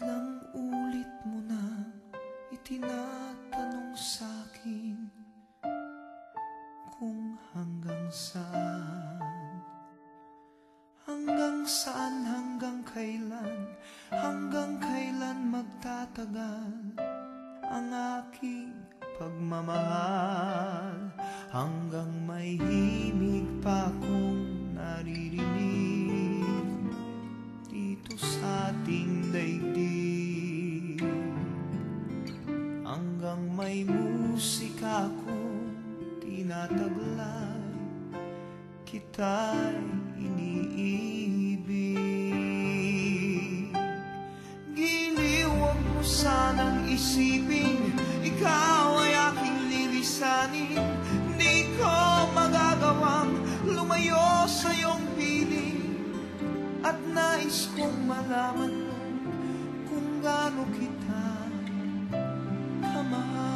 Ilang ulit mo na itinatanong sa'kin kung hanggang saan, hanggang kailan magtatagal ang aking pagmamahal, hanggang may himig pa akong naririnig dito sa ating daigdig, hanggang may musika akong tinataglay, kita'y iniibig. Giliw, huwag mo sanang isipin ikaw ay aking lilisanin. Di ko magagawang lumayo sa iyong piling, at nais kong malaman mo kung gaano kita kamahal.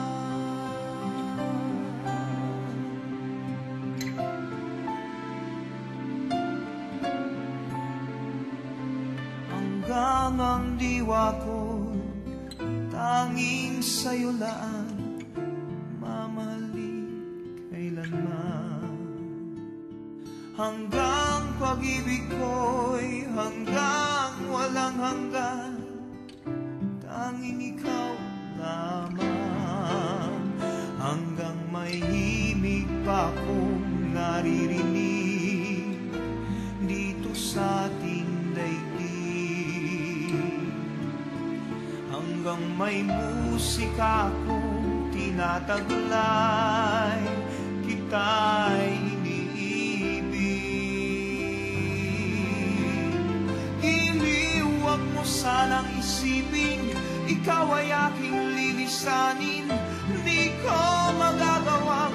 Hanggang ang diwa ko tanging sa'yo laan, mamahalin kailanman. Hanggang pag-ibig ko'y hanggang walang hanggan, tanging ikaw lamang. Hanggang may himig pa akong naririnig dito sa ating daigdig, hanggang may musika akong tinataglay, kita'y iniibig. Giliw, huwag mo sanang isipin ikaw ay aking lilisanin. Di ko magagawang